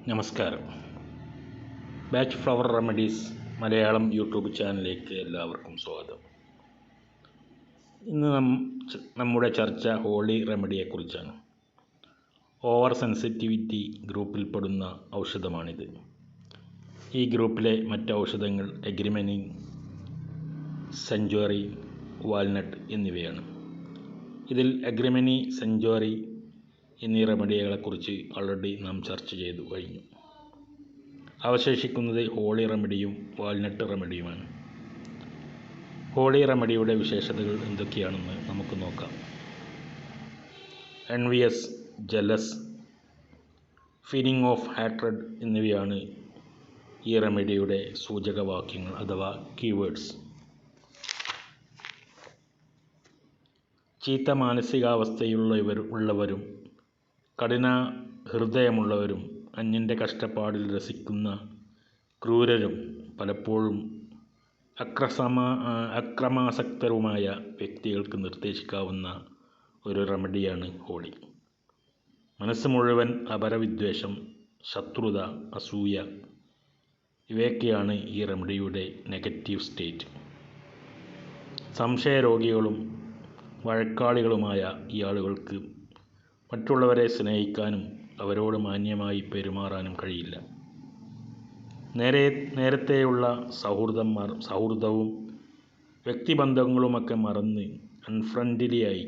നമസ്കാരം. Bach flower remedies Malayalam YouTube ചാനലിലേക്ക് എല്ലാവർക്കും സ്വാഗതം. ഇന്ന് നമ്മുടെ ചർച്ച ഹോളി റെമഡിയെക്കുറിച്ചാണ്. ഓവർ സെൻസിറ്റിവിറ്റി ഗ്രൂപ്പിൽപ്പെടുന്ന ഔഷധമാണിത്. ഈ ഗ്രൂപ്പിലെ മറ്റ് ഔഷധങ്ങൾ എഗ്രിമനി, സെഞ്ചുറി, വാൽനട്ട് എന്നിവയാണ്. ഇതിൽ എഗ്രിമനി, സെഞ്ചുറി എന്നീ റെമഡികളെക്കുറിച്ച് ഓൾറെഡി നാം ചർച്ച ചെയ്തു കഴിഞ്ഞു. അവശേഷിക്കുന്നത് ഹോളി റെമഡിയും വാൽനട്ട് റെമഡിയുമാണ്. ഹോളി റെമഡിയുടെ വിശേഷതകൾ എന്തൊക്കെയാണെന്ന് നമുക്ക് നോക്കാം. എൻവിയസ്, ജലസ്, ഫീലിംഗ് ഓഫ് ഹാട്രഡ് എന്നിവയാണ് ഈ റെമഡിയുടെ സൂചകവാക്യങ്ങൾ അഥവാ കീവേഡ്സ്. ചീത്ത മാനസികാവസ്ഥയുള്ളവരും കഠിന ഹൃദയമുള്ളവരും അന്യൻ്റെ കഷ്ടപ്പാടിൽ രസിക്കുന്ന ക്രൂരരും പലപ്പോഴും അക്രമാസക്തരുമായ വ്യക്തികൾക്ക് നിർദ്ദേശിക്കാവുന്ന ഒരു റെമഡിയാണ് ഹോളി. മനസ്സ് മുഴുവൻ അപരവിദ്വേഷം, ശത്രുത, അസൂയ ഇവയൊക്കെയാണ് ഈ റെമഡിയുടെ നെഗറ്റീവ് സ്റ്റേറ്റ്. സംശയരോഗികളും വഴക്കാളികളുമായ ഈ ആളുകൾക്ക് മറ്റുള്ളവരെ സ്നേഹിക്കാനും അവരോട് മാന്യമായി പെരുമാറാനും കഴിയില്ല. നേരത്തെയുള്ള സൗഹൃദവും വ്യക്തിബന്ധങ്ങളുമൊക്കെ മറന്ന് അൺഫ്രണ്ട്ലിയായി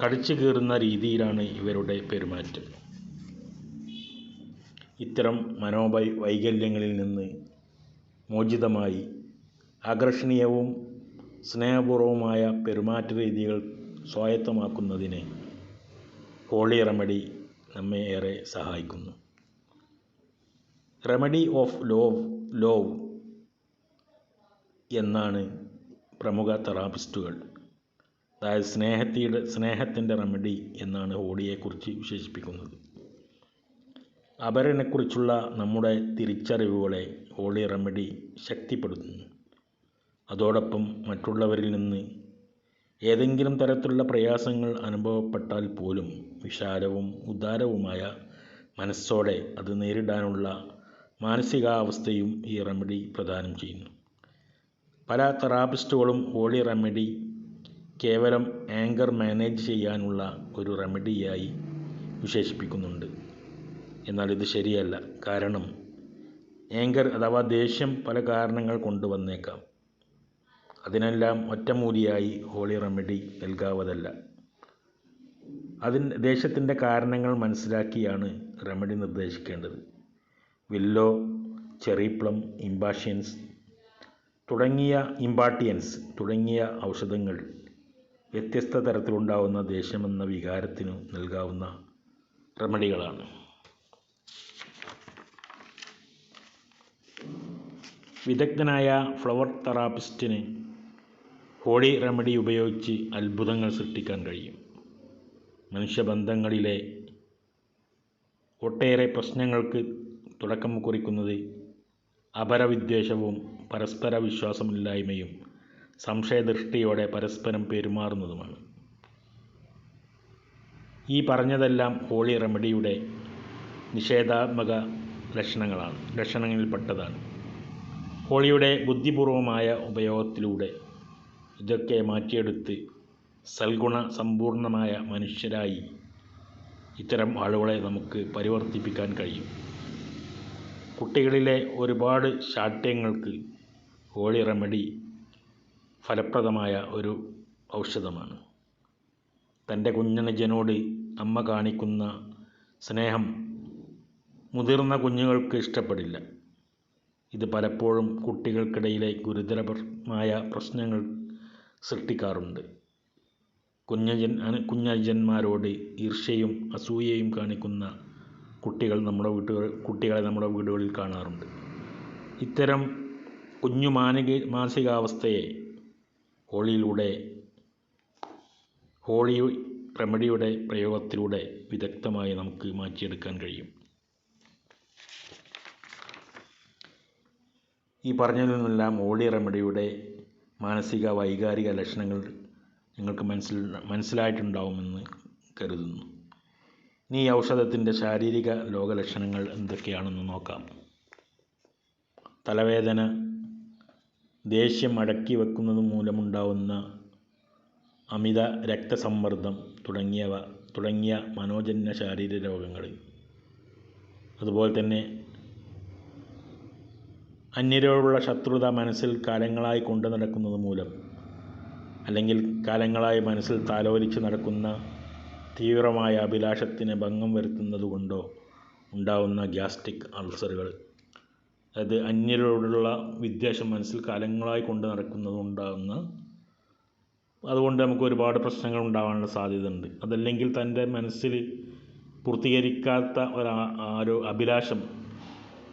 കടിച്ചു കീറുന്ന രീതിയിലാണ് ഇവരുടെ പെരുമാറ്റം. ഇത്തരം മനോവൈകല്യങ്ങളിൽ നിന്ന് മോചിതമായി ആകർഷണീയവും സ്നേഹപൂർവമായ പെരുമാറ്റ രീതികൾ സ്വായത്തമാക്കുന്നതിന് ഹോളി റെമഡി നമ്മെ ഏറെ സഹായിക്കുന്നു. റെമഡി ഓഫ് ലവ് എന്നാണ് പ്രമുഖ തെറാപ്പിസ്റ്റുകൾ, അതായത് സ്നേഹത്തിൻ്റെ റെമഡി എന്നാണ് ഹോളിയെക്കുറിച്ച് വിശേഷിപ്പിക്കുന്നത്. അപരനെക്കുറിച്ചുള്ള നമ്മുടെ തിരിച്ചറിവുകളെ ഹോളി റെമഡി ശക്തിപ്പെടുത്തുന്നു. അതോടൊപ്പം മറ്റുള്ളവരിൽ നിന്ന് ഏതെങ്കിലും തരത്തിലുള്ള പ്രയാസങ്ങൾ അനുഭവപ്പെട്ടാൽ പോലും വിശാലവും ഉദാരവുമായ മനസ്സോടെ അത് നേരിടാനുള്ള മാനസികാവസ്ഥയും ഈ റെമഡി പ്രദാനം ചെയ്യുന്നു. പല തെറാപ്പിസ്റ്റുകളും ഹോളി റെമഡി കേവലം ആങ്കർ മാനേജ് ചെയ്യാനുള്ള ഒരു റെമഡിയായി വിശേഷിപ്പിക്കുന്നുണ്ട്. എന്നാൽ ഇത് ശരിയല്ല. കാരണം ആങ്കർ അഥവാ ദേഷ്യം പല കാരണങ്ങൾ കൊണ്ടുവന്നേക്കാം. അതിനെല്ലാം ഒറ്റമൂലിയായി ഹോളി റെമഡി നൽകാവതല്ല. ദേഷ്യത്തിൻ്റെ കാരണങ്ങൾ മനസ്സിലാക്കിയാണ് റെമഡി നിർദ്ദേശിക്കേണ്ടത്. വില്ലോ, ചെറി പ്ലം, ഇംപാട്ടിയൻസ് തുടങ്ങിയ ഔഷധങ്ങൾ വ്യത്യസ്ത തരത്തിലുണ്ടാകുന്ന ദേഷ്യമെന്ന വികാരത്തിനു നൽകാവുന്ന റെമഡികളാണ്. വിദഗ്ധനായ ഫ്ലവർ തെറാപ്പിസ്റ്റിന് ഹോളി റെമഡി ഉപയോഗിച്ച് അത്ഭുതങ്ങൾ സൃഷ്ടിക്കാൻ കഴിയും. മനുഷ്യബന്ധങ്ങളിലെ ഒട്ടേറെ പ്രശ്നങ്ങൾക്ക് തുടക്കം കുറിക്കുന്നത് അപരവിദ്വേഷവും പരസ്പര വിശ്വാസമില്ലായ്മയും സംശയദൃഷ്ടിയോടെ പരസ്പരം പെരുമാറുന്നതുമാണ്. ഈ പറഞ്ഞതെല്ലാം ഹോളി റെമഡിയുടെ നിഷേധാത്മക ലക്ഷണങ്ങളിൽപ്പെട്ടതാണ്. ഹോളിയുടെ ബുദ്ധിപൂർവമായ ഉപയോഗത്തിലൂടെ ഇതൊക്കെ മാറ്റിയെടുത്ത് സൽഗുണ സമ്പൂർണമായ മനുഷ്യരായി ഇത്തരം ആളുകളെ നമുക്ക് പരിവർത്തിപ്പിക്കാൻ കഴിയും. കുട്ടികളിലെ ഒരുപാട് ശാഠ്യങ്ങൾക്ക് ഹോളി റെമഡി ഫലപ്രദമായ ഒരു ഔഷധമാണ്. തൻ്റെ കുഞ്ഞനുജനോട് അമ്മ കാണിക്കുന്ന സ്നേഹം മുതിർന്ന കുഞ്ഞുങ്ങൾക്ക് ഇഷ്ടപ്പെടില്ല. ഇത് പലപ്പോഴും കുട്ടികൾക്കിടയിലെ ഗുരുതരമായ പ്രശ്നങ്ങൾ സൃഷ്ടിക്കാറുണ്ട്. കുഞ്ഞനുജന്മാരോട് ഈർഷ്യയും അസൂയയും കാണിക്കുന്ന കുട്ടികളെ നമ്മുടെ വീടുകളിൽ കാണാറുണ്ട്. ഇത്തരം കുഞ്ഞു മാനസികാവസ്ഥയെ ഹോളി റെമഡിയുടെ പ്രയോഗത്തിലൂടെ വിദഗ്ധമായി നമുക്ക് മാറ്റിയെടുക്കാൻ കഴിയും. ഈ പറഞ്ഞതിൽ നിന്നെല്ലാം ഹോളി റെമഡിയുടെ മാനസിക വൈകാരിക ലക്ഷണങ്ങൾ നിങ്ങൾക്ക് മനസ്സിലായിട്ടുണ്ടാവുമെന്ന് കരുതുന്നു. ഇനി ഈ ഔഷധത്തിൻ്റെ ശാരീരിക രോഗലക്ഷണങ്ങൾ എന്തൊക്കെയാണെന്ന് നോക്കാം. തലവേദന, ദേഷ്യം അടക്കി വെക്കുന്നത് മൂലമുണ്ടാവുന്ന അമിത രക്തസമ്മർദ്ദം തുടങ്ങിയ മനോജന്യ ശാരീരിക രോഗങ്ങൾ. അതുപോലെ തന്നെ അന്യരോടുള്ള ശത്രുത മനസ്സിൽ കാലങ്ങളായി കൊണ്ടു നടക്കുന്നത് മൂലം, അല്ലെങ്കിൽ കാലങ്ങളായി മനസ്സിൽ താലോലിച്ച് നടക്കുന്ന തീവ്രമായ അഭിലാഷത്തിന് ഭംഗം വരുത്തുന്നത് കൊണ്ടോ ഉണ്ടാവുന്ന ഗ്യാസ്ട്രിക് അൾസറുകൾ. അതായത് അന്യരോടുള്ള വിദ്വേഷം മനസ്സിൽ കാലങ്ങളായി കൊണ്ടു നടക്കുന്നതുണ്ടാകുന്ന, അതുകൊണ്ട് നമുക്ക് ഒരുപാട് പ്രശ്നങ്ങൾ ഉണ്ടാകാനുള്ള സാധ്യതയുണ്ട്. അതല്ലെങ്കിൽ തൻ്റെ മനസ്സിൽ പൂർത്തീകരിക്കാത്ത ഒരു അഭിലാഷം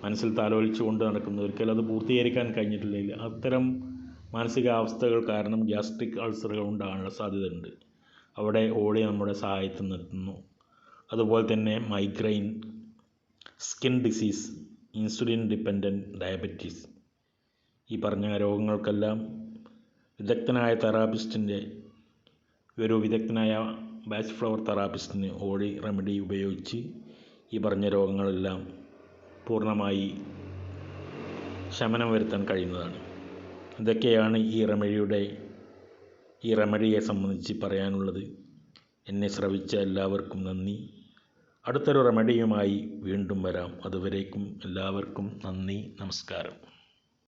മനസ്സിൽ താലോലിച്ച് കൊണ്ട് നടക്കുന്ന, ഒരിക്കലും അത് പൂർത്തീകരിക്കാൻ കഴിഞ്ഞിട്ടില്ലെങ്കിൽ അത്തരം മാനസികാവസ്ഥകൾ കാരണം ഗ്യാസ്ട്രിക് അൾസറുകൾ ഉണ്ടാകാനുള്ള സാധ്യതയുണ്ട്. അവിടെ ഹോളി നമ്മുടെ സഹായത്തിൽ നിർത്തുന്നു. അതുപോലെ തന്നെ migraine, skin disease, insulin dependent diabetes, ഈ പറഞ്ഞ രോഗങ്ങൾക്കെല്ലാം വിദഗ്ധനായ ബാച്ച് ഫ്ലവർ തെറാപ്പിസ്റ്റിന് ഹോളി റെമഡി ഉപയോഗിച്ച് ഈ പറഞ്ഞ രോഗങ്ങളെല്ലാം പൂർണ്ണമായി ശമനം വരുത്താൻ കഴിയുന്നതാണ്. ഇതൊക്കെയാണ് ഈ റെമഡിയെ സംബന്ധിച്ച് പറയാനുള്ളത്. എന്നെ ശ്രവിച്ച എല്ലാവർക്കും നന്ദി. അടുത്തൊരു റെമഡിയുമായി വീണ്ടും വരാം. അതുവരേക്കും എല്ലാവർക്കും നന്ദി, നമസ്കാരം.